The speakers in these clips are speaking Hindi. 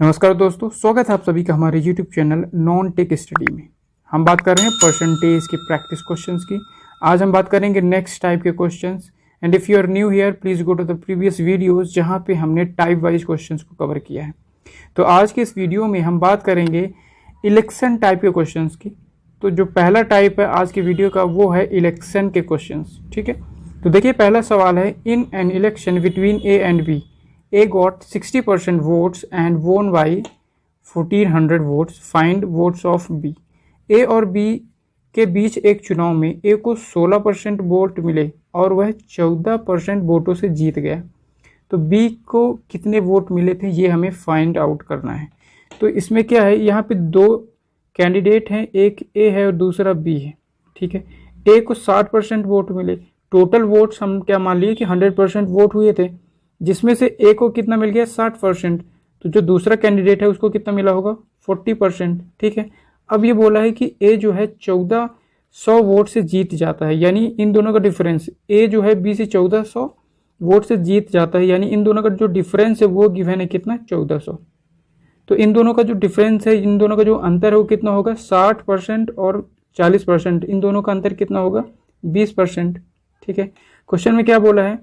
नमस्कार दोस्तों, स्वागत है आप सभी का हमारे YouTube channel non tech study में। हम बात कर रहे हैं परसेंटेज के प्रैक्टिस क्वेश्चंस की। आज हम बात करेंगे नेक्स्ट टाइप के questions. And if you are new here please go to the previous videos जहां पे हमने टाइप वाइज क्वेश्चंस को कवर किया है। तो आज के इस वीडियो में हम बात करेंगे इलेक्शन टाइप के क्वेश्चंस की। तो जो पहला टाइप है आज की वीडियो का वो है इलेक्शन के क्वेश्चंस। ठीक है, तो देखिए पहला सवाल है, in an election between A and B, A got 60% votes and won by 1400 votes. Find votes of B. A और B के बीच एक चुनाव में A को 16% वोट मिले और वह 14% वोटों से जीत गया। तो B को कितने वोट मिले थे ये हमें फाइंड आउट करना है। तो इसमें क्या है, यहाँ पे दो कैंडिडेट हैं, एक A है और दूसरा B है। ठीक है, A को 60% वोट मिले। टोटल वोट्स हम क्या मान लिए कि 100% वोट हुए थे, जिसमें से ए को कितना मिल गया 60%। तो जो दूसरा कैंडिडेट है उसको कितना मिला होगा 40%। ठीक है, अब ये बोला है कि ए जो है 1400 वोट से जीत जाता है, यानी इन दोनों का डिफरेंस, ए जो है बी से 1400 वोट से जीत जाता है, यानी इन दोनों का जो डिफरेंस है वो गिवन है कितना 1400। तो इन दोनों का जो डिफरेंस है, इन दोनों का जो अंतर है वो कितना होगा 60% और 40%। इन दोनों का अंतर कितना होगा 20%। ठीक है, क्वेश्चन में क्या बोला है,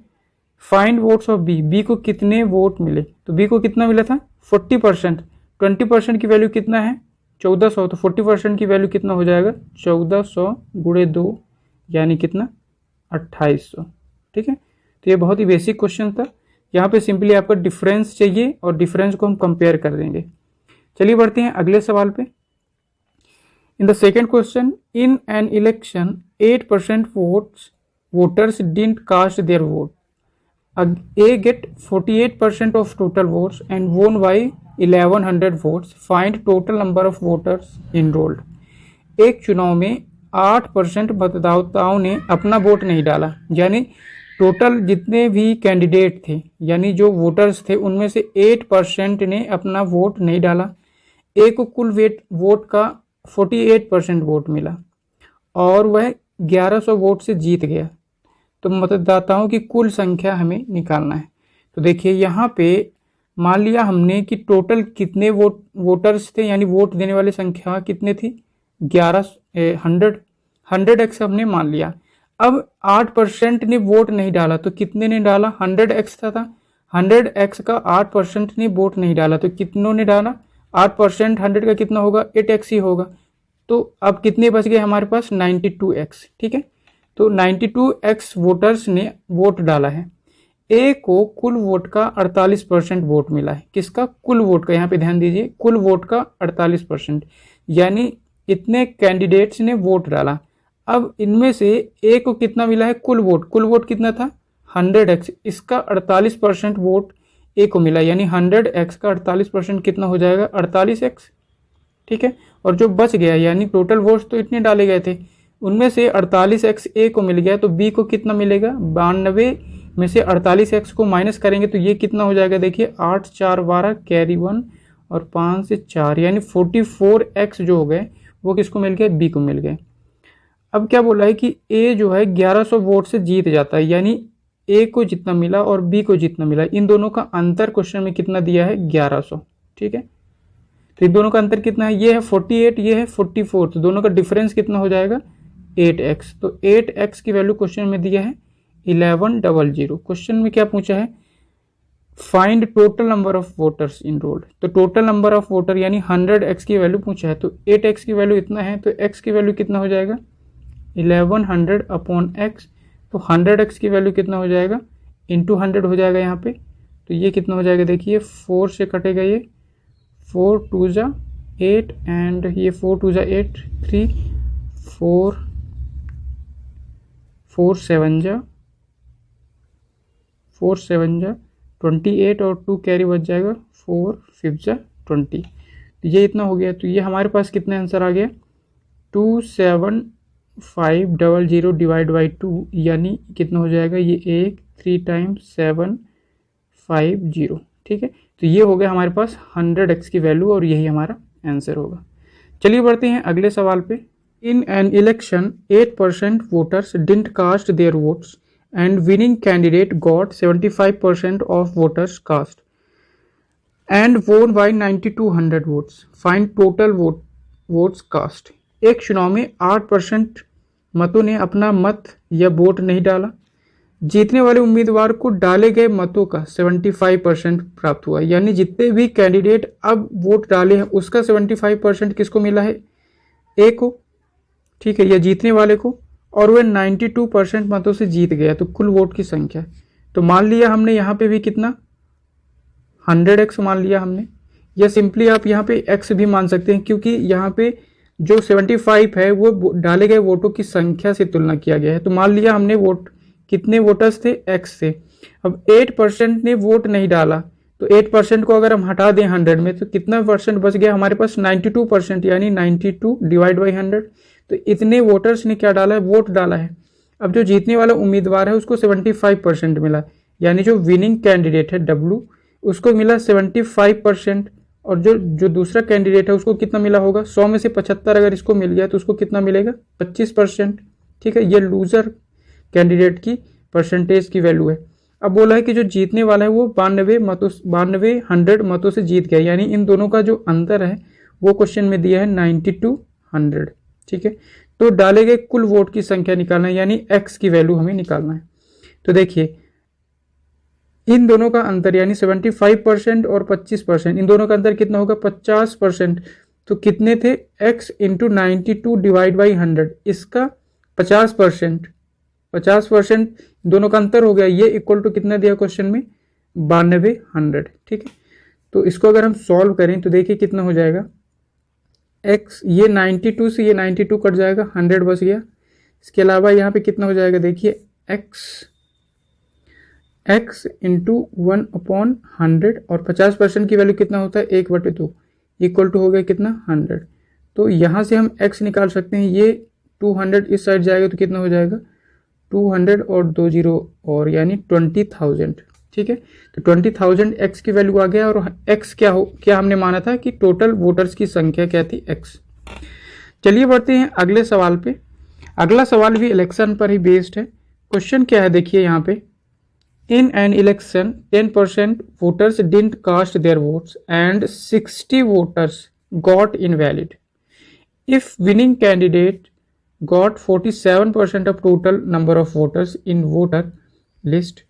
find votes of B. B को कितने वोट मिले, तो बी को कितना मिला था 40%। 20% की वैल्यू कितना है 1400, तो 40% की वैल्यू कितना हो जाएगा 1400 गुणे 2 यानी कितना 2800। ठीक है, तो ये बहुत ही बेसिक क्वेश्चन था। यहाँ पे सिंपली आपका डिफरेंस चाहिए और डिफरेंस को हम कंपेयर कर देंगे। चलिए बढ़ते हैं अगले सवाल पे। In the second question, in an election 8% voters didn't cast their vote. A get 48% of total votes and won by 1100 votes. Find total number of voters enrolled. एक चुनाव में 8% मतदाताओं ने अपना वोट नहीं डाला, यानी टोटल जितने भी कैंडिडेट थे यानी जो वोटर्स थे उनमें से 8% ने अपना वोट नहीं डाला। ए को कुल वोट का 48% वोट मिला और वह 1100 वोट से जीत गया। तो मतदाताओं की कुल संख्या हमें निकालना है। तो देखिए यहाँ पे मान लिया हमने कि टोटल कितने वोटर्स थे, यानी वोट देने वाली संख्या कितने थी 100x हमने मान लिया। अब 8% ने वोट नहीं डाला, तो कितने ने डाला 100x था 100x का 8% ने वोट नहीं डाला, तो कितनों ने डाला 8% 100 का कितना होगा 8x ही होगा। तो अब कितने बच गए हमारे पास 92x। ठीक है, तो 92x वोटर्स ने वोट डाला है। ए को कुल वोट का 48% वोट मिला है। किसका, कुल वोट का, यहाँ पे ध्यान दीजिए कुल वोट का 48%, यानी इतने कैंडिडेट्स ने वोट डाला। अब इनमें से ए को कितना मिला है कुल वोट कितना था 100x, इसका 48% वोट ए को मिला, यानी 100x का 48% कितना हो जाएगा 48x। ठीक है, और जो बच गया यानी टोटल वोट्स तो इतने डाले गए थे, उनमें से 48x ए को मिल गया, तो बी को कितना मिलेगा 92 में से 48x को माइनस करेंगे तो ये कितना हो जाएगा, देखिए 8 4 12 कैरी 1 और 5 से 4 यानी 44x जो हो गए वो किसको मिल गए बी को मिल गए। अब क्या बोला है कि ए जो है 1100 वोट से जीत जाता है, यानी ए को जितना मिला और बी को जितना मिला, इन दोनों का अंतर क्वेश्चन में कितना दिया है 1100। ठीक है, तो इन दोनों का अंतर कितना है, ये है 48 ये है 44, तो दोनों का डिफरेंस कितना हो जाएगा 8x। तो 8x की वैल्यू क्वेश्चन में दिया है 1100। क्वेश्चन में क्या पूछा है, find total number of voters enrolled. तो टोटल नंबर ऑफ वोटर यानी 100x की वैल्यू पूछा है, तो 8x की वैल्यू इतना है, तो x की वैल्यू कितना हो जाएगा 1100 अपॉन x। तो 100x की वैल्यू कितना हो जाएगा इंटू 100 हो जाएगा यहाँ पे, तो ये कितना हो जाएगा देखिए 4 से कटेगा, ये 4 2 जा 8 एंड ये 4 2 जा 8 3 4 7 जा 28 और 2 कैरी बच जाएगा 4 5 जा 20। तो ये इतना हो गया, तो ये हमारे पास कितना आंसर आ गया 27500 डिवाइड बाई 2, यानी कितना हो जाएगा ये 3 टाइम्स 750। ठीक है, तो ये हो गया हमारे पास 100x की वैल्यू और यही हमारा आंसर होगा। चलिए बढ़ते हैं अगले सवाल पे। In an election, 8% voters didn't cast their votes and winning candidate got 75% of voters cast. And won by 9200 votes, find total votes cast. एक चुनाव में 8% मतों ने अपना मत या वोट नहीं डाला। जीतने वाले उम्मीदवार को डाले गए मतों का 75% प्राप्त हुआ, यानी जितने भी कैंडिडेट अब वोट डाले हैं उसका 75% किसको मिला है? ए को, ठीक है, या जीतने वाले को, और वह 92% मतों से जीत गया। तो कुल वोट की संख्या, तो मान लिया हमने यहाँ पे भी कितना 100x मान लिया हमने, या सिंपली आप यहाँ पे x भी मान सकते हैं, क्योंकि यहाँ पे जो 75 है वो डाले गए वोटों की संख्या से तुलना किया गया है। तो मान लिया हमने वोट, कितने वोटर्स थे? x से। अब 8% ने वोट नहीं डाला, तो 8% को अगर हम हटा दें 100 में तो कितना परसेंट बच गया हमारे पास? 92%, यानी 92 डिवाइड बाई 100। तो इतने वोटर्स ने क्या डाला है? वोट डाला है। अब जो जीतने वाला उम्मीदवार है उसको 75% मिला, यानी जो विनिंग कैंडिडेट है W उसको मिला 75%, और जो दूसरा कैंडिडेट है उसको कितना मिला होगा? 100 में से 75 अगर इसको मिल गया तो उसको कितना मिलेगा? 25%। ठीक है, ये लूजर कैंडिडेट की परसेंटेज की वैल्यू है। अब बोला है कि जो जीतने वाला है वो 92 100 मतों से जीत गया, यानी इन दोनों का जो अंतर है वो क्वेश्चन में दिया है 9200। ठीक है, तो डाले गए कुल वोट की संख्या निकालना है, यानी x की वैल्यू हमें निकालना है। तो देखिए इन दोनों का अंतर, यानी 75% और 25%, इन दोनों का अंतर कितना होगा? 50%। तो कितने थे? x इंटू 92 डिवाइड बाई 100, इसका 50%, 50% दोनों का अंतर हो गया। ये इक्वल टू कितना दिया क्वेश्चन में? 9200। ठीक है, तो इसको अगर हम सॉल्व करें तो देखिए कितना हो जाएगा। x, ये 92 से ये 92 कट जाएगा, 100 बच गया। इसके अलावा यहाँ पे कितना हो जाएगा? देखिए x इंटू 1/100, और 50% की वैल्यू कितना होता है? 1/2, इक्वल टू हो गया कितना? 100। तो यहाँ से हम x निकाल सकते हैं। ये 200 इस साइड जाएगा तो कितना हो जाएगा? 200 और 2 0 और, यानी 20,000। ठीक है, तो 20,000 x की वैल्यू आ गया। और x क्या हमने माना था कि टोटल वोटर्स की संख्या क्या थी? x। चलिए बढ़ते हैं अगले सवाल पे। अगला सवाल भी इलेक्शन पर ही बेस्ड है। क्वेश्चन क्या है देखिए यहाँ पे, In an election, 10% voters didn't cast their votes and 60 voters got invalid. If winning candidate got 47% of total number of voters in voter list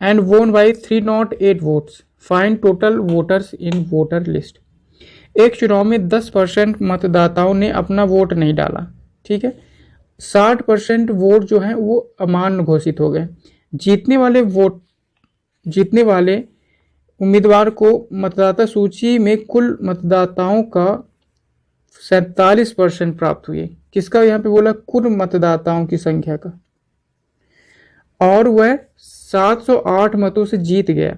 and won by 308 votes, find total voters in voter list. एक चुनाव में 10% मतदाताओं ने अपना वोट नहीं डाला। ठीक है, 60% वोट जो है वो अमान्य घोषित हो गए। जीतने वाले उम्मीदवार को मतदाता सूची में कुल मतदाताओं का 47% प्राप्त हुए। किसका? यहाँ पे बोला कुल मतदाताओं की संख्या का, और वह 708 मतों से जीत गया।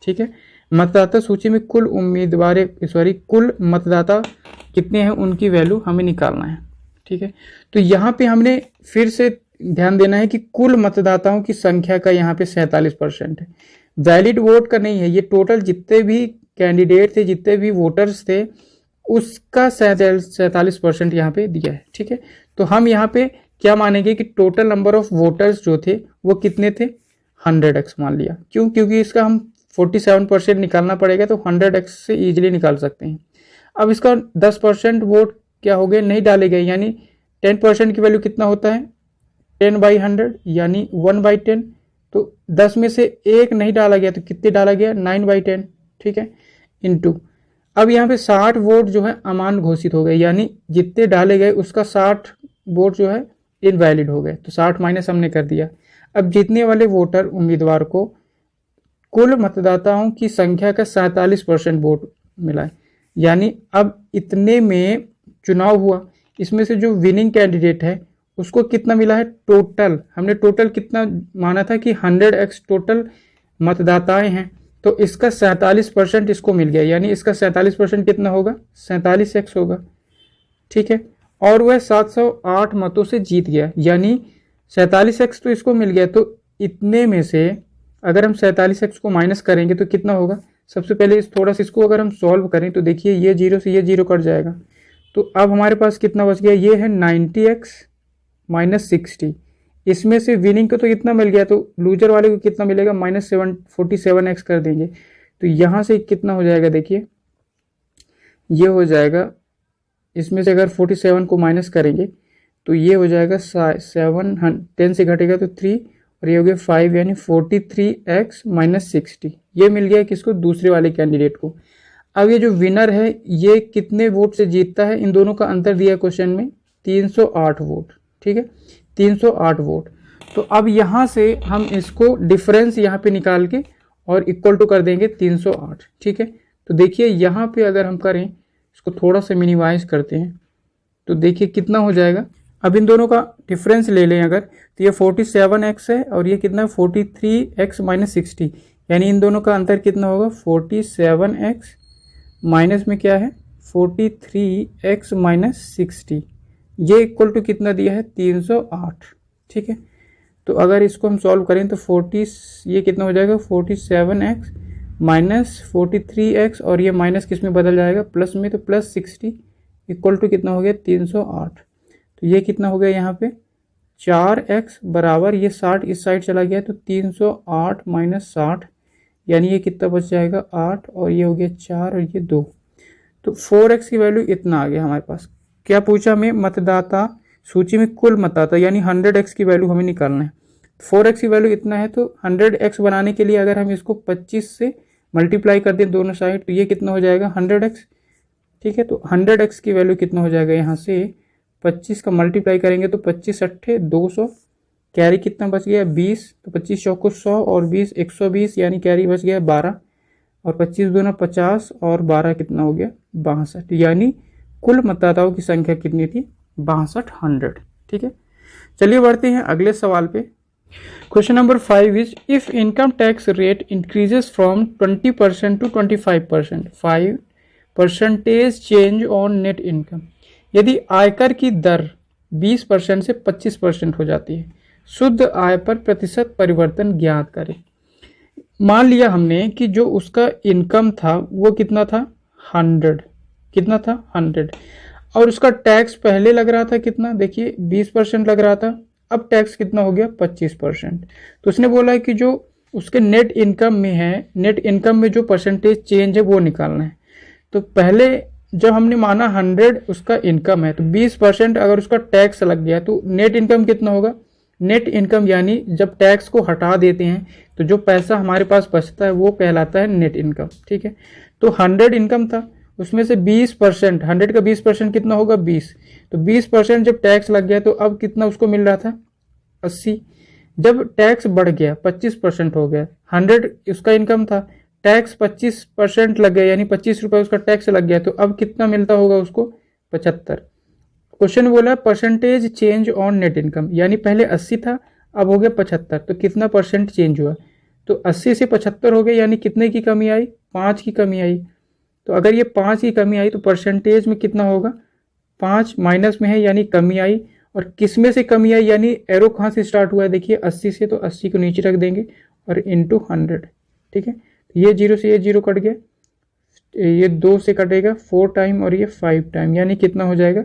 ठीक है, मतदाता सूची में कुल कुल मतदाता कितने हैं उनकी वैल्यू हमें निकालना है। ठीक है, तो यहाँ पे हमने फिर से ध्यान देना है कि कुल मतदाताओं की संख्या का यहाँ पे 47% है, वैलिड वोट का नहीं है। ये टोटल जितने भी कैंडिडेट थे, जितने भी वोटर्स थे, उसका 47% यहाँ पे दिया है। ठीक है, तो हम यहाँ पे क्या मानेंगे कि टोटल नंबर ऑफ वोटर्स जो थे वो कितने थे? 100x मान लिया। क्यों? क्योंकि इसका हम 47% निकालना पड़ेगा, तो 100x से इजीली निकाल सकते हैं। अब इसका 10% वोट क्या हो गए? नहीं डाले गए, यानी 10% की वैल्यू कितना होता है? 10/100, यानी 1/10। तो 10 में से एक नहीं डाला गया तो कितने डाला गया? 9/10। ठीक है, इंटू, अब यहाँ पे 60 वोट जो है अमान्य घोषित हो गए, यानी जितने डाले गए उसका 60 वोट जो है इनवैलिड हो गए, तो 60 माइनस हमने कर दिया। अब जीतने वाले वोटर उम्मीदवार को कुल मतदाताओं की संख्या का 47% वोट मिला है, यानी अब इतने में चुनाव हुआ, इसमें से जो विनिंग कैंडिडेट है उसको कितना मिला है? टोटल हमने टोटल कितना माना था कि 100x टोटल मतदाताएं हैं, तो इसका 47% इसको मिल गया, यानी इसका 47% कितना होगा? 47x होगा। ठीक है, और वह 708 मतों से जीत गया, यानी 47x तो इसको मिल गया। तो इतने में से अगर हम 47x को माइनस करेंगे तो कितना होगा? सबसे पहले थोड़ा सा इसको अगर हम सॉल्व करें तो देखिए ये 0 से ये 0 कट जाएगा, तो अब हमारे पास कितना बच गया? ये है 90x माइनस 60। इसमें से विनिंग को तो इतना मिल गया, तो लूजर वाले को कितना मिलेगा? -47x कर देंगे, तो यहाँ से कितना हो जाएगा, देखिए ये हो जाएगा, इसमें से अगर 47 को माइनस करेंगे तो ये हो जाएगा 10 से घटेगा तो 3 और ये हो गया 5, यानी 43x माइनस 60। ये मिल गया किसको, दूसरे वाले कैंडिडेट को। अब ये जो विनर है ये कितने वोट से जीतता है, इन दोनों का अंतर दिया क्वेश्चन में 308 वोट, ठीक है 308 वोट। तो अब यहाँ से हम इसको डिफरेंस यहाँ पे निकाल के और इक्वल टू कर देंगे 308, ठीक है। तो देखिए यहाँ पे अगर हम करें, इसको थोड़ा सा मिनिमाइज करते हैं, तो देखिए कितना हो जाएगा। अब इन दोनों का डिफरेंस ले लें अगर, तो ये 47x है और ये कितना है 43x माइनस 60, यानी इन दोनों का अंतर कितना होगा 47x माइनस में क्या है 43x माइनस 60, ये इक्वल टू कितना दिया है 308, ठीक है। तो अगर इसको हम सॉल्व करें तो ये कितना हो जाएगा 47x माइनस 43x और ये माइनस किस में बदल जाएगा प्लस में, तो प्लस 60 इक्वल टू कितना हो गया 308। तो ये कितना हो गया यहाँ पे 4x बराबर ये 60 इस साइड चला गया तो 308 माइनस 60, यानी ये कितना बच जाएगा 8 और ये हो गया 4 और ये 2। तो 4x की वैल्यू इतना आ गया हमारे पास। क्या पूछा हमें, मतदाता सूची में कुल मतदाता यानी 100x की वैल्यू हमें निकालना है। 4x की वैल्यू इतना है तो 100x बनाने के लिए अगर हम इसको 25 से मल्टीप्लाई कर दें दोनों साइड तो ये कितना हो जाएगा 100x, ठीक है। तो 100x की वैल्यू कितना हो जाएगा, यहाँ से 25 का मल्टीप्लाई करेंगे तो 25 अट्ठे 200, कैरी कितना बच गया 20, तो 25 चौको 100 और 20 120, यानी कैरी बच गया 12 और 25 दूना 50 और 12 कितना हो गया 62, यानी कुल मतदाताओं की संख्या कितनी थी 6200, ठीक है। चलिए बढ़ते हैं अगले सवाल पे। Question number 5 is if income tax rate increases from 20% to 25%, 5% change on net income. यदि आयकर की दर 20% से 25% हो जाती है, शुद्ध आय पर प्रतिशत परिवर्तन ज्ञात करें। मान लिया हमने कि जो उसका इनकम था वो कितना था 100, कितना था 100, और उसका टैक्स पहले लग रहा था कितना, देखिए 20% लग रहा था, अब टैक्स कितना हो गया 25%। तो उसने बोला है कि जो उसके नेट इनकम में है, नेट इनकम में जो परसेंटेज चेंज है वो निकालना है। तो पहले जब हमने माना 100 उसका इनकम है तो 20% अगर उसका टैक्स लग गया तो नेट इनकम कितना होगा, नेट इनकम यानी जब टैक्स को हटा देते हैं तो जो पैसा हमारे पास बचता है वो कहलाता है नेट इनकम, ठीक है। तो 100 इनकम था, उसमें से 20%, 100 का 20% कितना होगा 20, तो 20% जब टैक्स लग गया तो अब कितना उसको मिल रहा था 80। जब टैक्स बढ़ गया 25% हो गया, 100 उसका इनकम था, टैक्स 25% लग गया यानी 25 रुपये उसका टैक्स लग गया, तो अब कितना मिलता होगा उसको 75। क्वेश्चन बोला percentage change on net income, यानी पहले 80 था अब हो गया 75, तो कितना परसेंट चेंज हुआ, तो 80 से 75 हो गया यानी कितने की कमी आई 5 की कमी आई। तो अगर ये 5 की कमी आई तो परसेंटेज में कितना होगा 5 माइनस में है यानी कमी आई, और किस में से कमी आई यानी एरो कहाँ से स्टार्ट हुआ है, देखिए 80 से, तो 80 को नीचे रख देंगे और इंटू 100, ठीक है। ये 0 से ये 0 कट गया, ये 2 से कटेगा 4 टाइम और ये 5 टाइम, यानी कितना हो जाएगा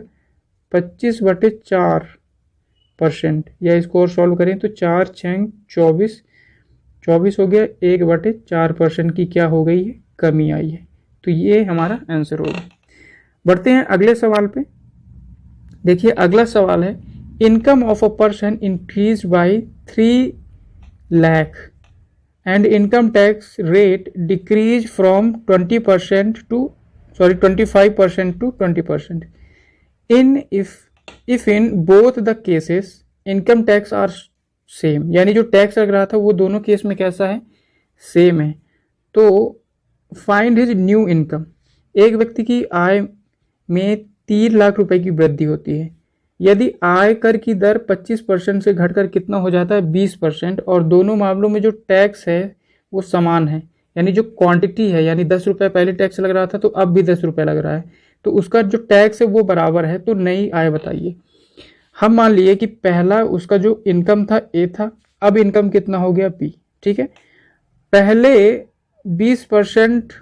25/4%, या इसको और सॉल्व करें तो 4 6 24, 24 हो गया, 1/4% की क्या हो गई है कमी आई है। तो ये हमारा आंसर होगा। बढ़ते हैं अगले सवाल पे। देखिए अगला सवाल है income of a person increase by 3 lakh and income tax rate decrease from 25% to 20%. If in both the cases income tax are same, यानी जो टैक्स लग रहा था वो दोनों केस में कैसा है सेम है, तो फाइंड हिज न्यू इनकम। एक व्यक्ति की आय में 3 लाख रुपए की वृद्धि होती है, यदि आयकर की दर 25% से घटकर कितना हो जाता है 20%, और दोनों मामलों में जो टैक्स है वो समान है, यानी जो क्वांटिटी है, यानी 10 रुपये पहले टैक्स लग रहा था तो अब भी 10 रुपये लग रहा है, तो उसका जो टैक्स है वो बराबर है, तो नई आय बताइए। हम मान लिए कि पहला उसका जो इनकम था ए था, अब इनकम कितना हो गया बी, ठीक है। पहले 20%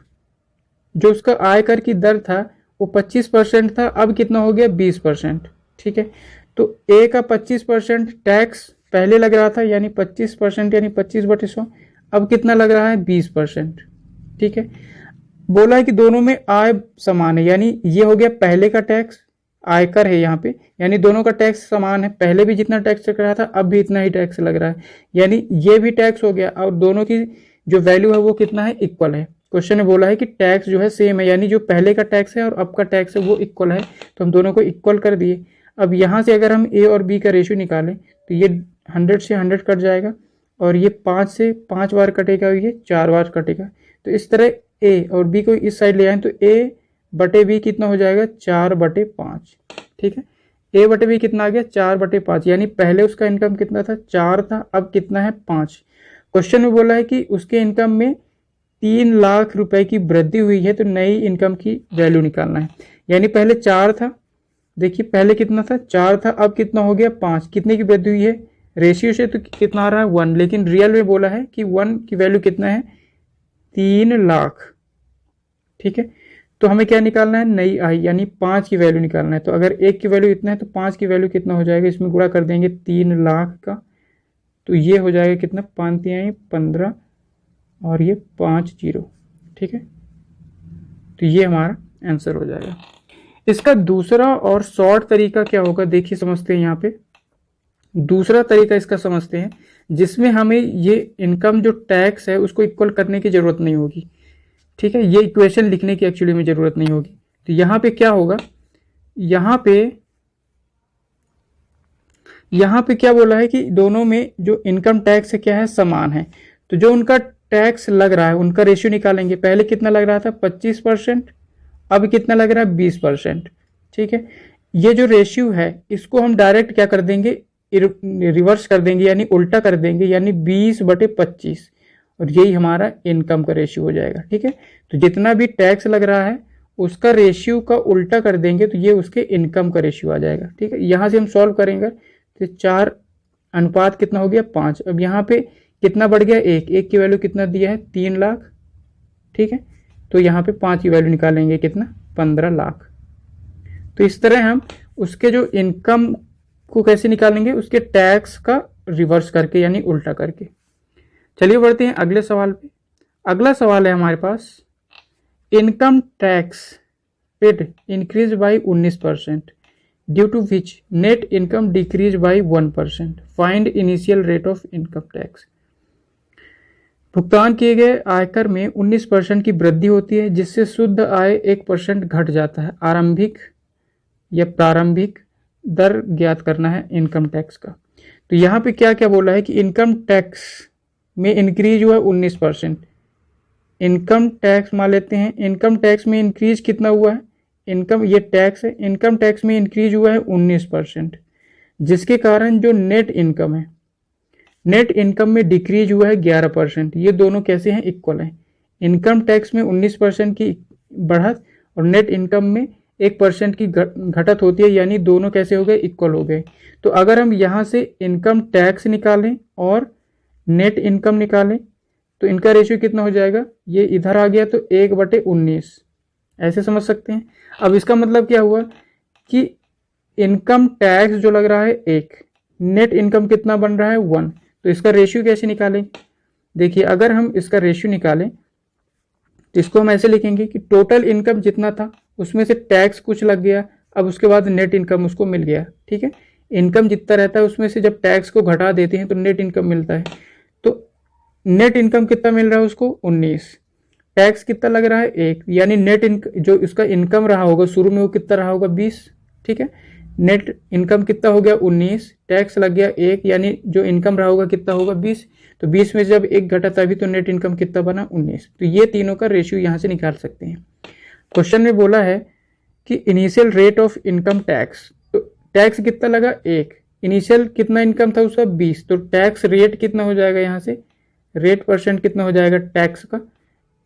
जो उसका आयकर की दर था वो 25% था, अब कितना हो गया 20%, ठीक है। तो ए का 25% टैक्स पहले लग रहा था यानी 25% यानी 25/100, अब कितना लग रहा है 20%, ठीक है। बोला है कि दोनों में आय समान है, यानी ये हो गया पहले का टैक्स, आयकर है यहाँ पे, यानी दोनों का टैक्स समान है, पहले भी जितना टैक्स लग रहा था अब भी इतना ही टैक्स लग रहा है, यानी ये भी टैक्स हो गया और दोनों की जो वैल्यू है वो कितना है, इक्वल है। क्वेश्चन में बोला है कि टैक्स जो है सेम है, यानी जो पहले का टैक्स है और अब का टैक्स है वो इक्वल है, तो हम दोनों को इक्वल कर दिए। अब यहाँ से अगर हम ए और बी का रेशियो निकालें तो ये 100 से 100 कट जाएगा और ये 5 से 5 बार कटेगा और ये 4 बार कटेगा। तो इस तरह ए और बी को इस साइड ले आए तो ए बटे बी कितना हो जाएगा, 4/5। ठीक है, ए बटे बी कितना आ गया, 4/5, यानी पहले उसका इनकम कितना था, 4 था, अब कितना है, 5। क्वेश्चन में बोला है कि उसके इनकम में 3 लाख रुपए की वृद्धि हुई है, तो नई इनकम की वैल्यू निकालना है। यानी पहले 4 था, देखिए पहले कितना था, 4 था, अब कितना हो गया, 5। कितने की वृद्धि हुई है, रेशियो से तो कितना आ रहा है, 1, लेकिन रियल में बोला है कि 1 की वैल्यू कितना है, 3 लाख। ठीक है, तो हमें क्या निकालना है, नई आय, यानी 5 की वैल्यू निकालना है। तो अगर 1 की वैल्यू इतना है तो 5 की वैल्यू कितना हो जाएगा, इसमें गुणा कर देंगे 3 लाख का, तो ये हो जाएगा कितना, 5 तिहाई 15 और ये 5 0। ठीक है, तो ये हमारा आंसर हो जाएगा। इसका दूसरा और शॉर्ट तरीका क्या होगा, देखिए समझते हैं। यहाँ पे दूसरा तरीका इसका समझते हैं, जिसमें हमें ये इनकम जो टैक्स है उसको इक्वल करने की जरूरत नहीं होगी। ठीक है, ये इक्वेशन लिखने की एक्चुअली में जरूरत नहीं होगी। तो यहाँ पे क्या होगा, यहाँ पे क्या बोला है कि दोनों में जो इनकम टैक्स है क्या है, समान है। तो जो उनका टैक्स लग रहा है उनका रेशियो निकालेंगे। पहले कितना लग रहा था, 25%, अब कितना लग रहा है, 20%। ठीक है, ये जो रेशियो है इसको हम डायरेक्ट क्या कर देंगे, रिवर्स कर देंगे, यानी उल्टा कर देंगे, यानी 20/25, और यही हमारा इनकम का रेशियो हो जाएगा। ठीक है, तो जितना भी टैक्स लग रहा है उसका रेशियो का उल्टा कर देंगे तो ये उसके इनकम का रेशियो आ जाएगा। ठीक है, यहाँ से हम सॉल्व करेंगे तो 4 अनुपात कितना हो गया, 5। अब यहाँ पे कितना बढ़ गया, 1 की वैल्यू कितना दिया है, 3 लाख। ठीक है, तो यहाँ पे 5 की वैल्यू निकालेंगे, कितना, 15 लाख। तो इस तरह हम उसके जो इनकम को कैसे निकालेंगे, उसके टैक्स का रिवर्स करके, यानी उल्टा करके। चलिए बढ़ते हैं अगले सवाल पे। अगला सवाल है हमारे पास, income tax paid increase by 19% due to which net income decrease by 1%, find initial rate of income tax. भुगतान किए गए आयकर में 19% की वृद्धि होती है, जिससे शुद्ध आय 1% घट जाता है। आरंभिक या प्रारंभिक दर ज्ञात करना है इनकम टैक्स का। तो यहाँ पे क्या क्या बोला है कि इनकम टैक्स में इंक्रीज हुआ है 19%। इनकम टैक्स मान लेते हैं, इनकम टैक्स में इंक्रीज कितना हुआ है, इनकम ये टैक्स है, इनकम टैक्स में इंक्रीज हुआ है 19%, जिसके कारण जो नेट इनकम है, नेट इनकम में डिक्रीज हुआ है 11%। ये दोनों कैसे हैं, इक्वल हैं। इनकम टैक्स में 19% की बढ़त और नेट इनकम में 1% की घटत होती है, यानी दोनों कैसे हो गए, इक्वल हो गए। तो अगर हम यहाँ से इनकम टैक्स निकालें और नेट इनकम निकालें तो इनका रेशियो कितना हो जाएगा, ये इधर आ गया तो 1/19, ऐसे समझ सकते हैं। अब इसका मतलब क्या हुआ कि इनकम टैक्स जो लग रहा है 1, नेट इनकम कितना बन रहा है 1, तो इसका रेशियो कैसे निकालें। देखिए अगर हम इसका रेशियो निकालें तो इसको हम ऐसे लिखेंगे कि टोटल इनकम जितना था उसमें से टैक्स कुछ लग गया, अब उसके बाद नेट इनकम उसको मिल गया। ठीक है, इनकम जितना रहता है उसमें से जब टैक्स को घटा देते हैं तो नेट इनकम मिलता है। तो नेट इनकम कितना मिल रहा है उसको, 19, टैक्स कितना लग रहा है 1, यानी नेट जो इसका इनकम रहा होगा शुरू में वो कितना रहा होगा, 20। ठीक है, नेट इनकम कितना हो गया 19, टैक्स लग गया 1, यानी जो इनकम रहा होगा कितना होगा 20। तो 20 में जब 1 घटा तभी तो नेट इनकम कितना बना, 19। तो ये तीनों का रेशियो यहाँ से निकाल सकते हैं। क्वेश्चन में बोला है कि initial rate of income tax, तो टैक्स कितना लगा 1, इनिशियल कितना इनकम था उसका 20, तो टैक्स रेट कितना हो जाएगा, यहाँ से रेट परसेंट कितना हो जाएगा टैक्स का,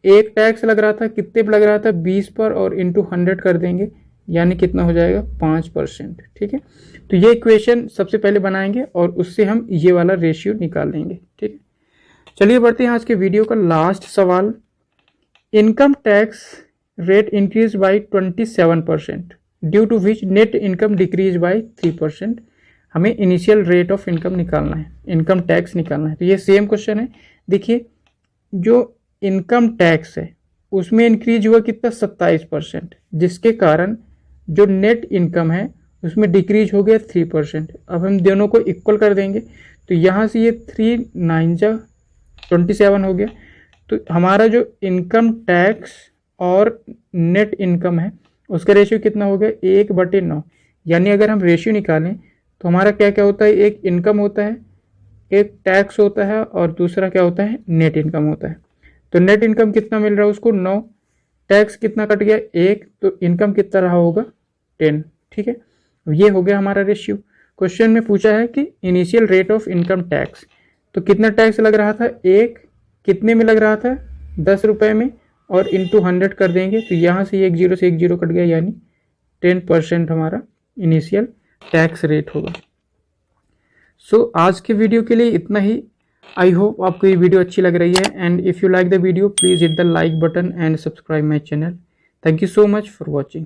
1 टैक्स लग रहा था, कितने पर लग रहा था 20 पर, और इंटू 100 कर देंगे, यानी कितना हो जाएगा 5%। ठीक है, तो ये इक्वेशन सबसे पहले बनाएंगे और उससे हम ये वाला रेशियो निकाल लेंगे। ठीक है, चलिए बढ़ते हैं आज के वीडियो का लास्ट सवाल। Income tax rate increase by 27% due to which net income decrease by 3%। हमें इनिशियल रेट ऑफ इनकम निकालना है, इनकम टैक्स निकालना है। तो ये सेम क्वेश्चन है। देखिए जो इनकम टैक्स है उसमें इंक्रीज हुआ कितना 27%, जिसके कारण जो नेट इनकम है उसमें डिक्रीज हो गया 3%। अब हम दोनों को इक्वल कर देंगे तो यहाँ से ये 3 9 जा 27 हो गया। तो हमारा जो इनकम टैक्स और नेट इनकम है उसका रेशियो कितना हो गया 1/9। यानी अगर हम रेशियो निकालें तो हमारा क्या क्या होता है, एक इनकम होता है, एक टैक्स होता है और दूसरा क्या होता है नेट इनकम होता है। तो नेट इनकम कितना मिल रहा है उसको 9, टैक्स कितना कट गया 1, तो इनकम कितना रहा होगा 10। ठीक है, ये हो गया हमारा रेशियो। क्वेश्चन में पूछा है कि initial rate of income tax, तो कितना टैक्स लग रहा था 1, कितने में लग रहा था 10 रुपये में, और इंटू 100 कर देंगे तो यहाँ से एक जीरो से एक जीरो कट गया, यानी 10% हमारा इनिशियल टैक्स रेट होगा। सो आज के वीडियो के लिए इतना ही। आई होप आपको ये वीडियो अच्छी लग रही है, and if you like the video please hit the like button and subscribe my channel. Thank you so much for watching.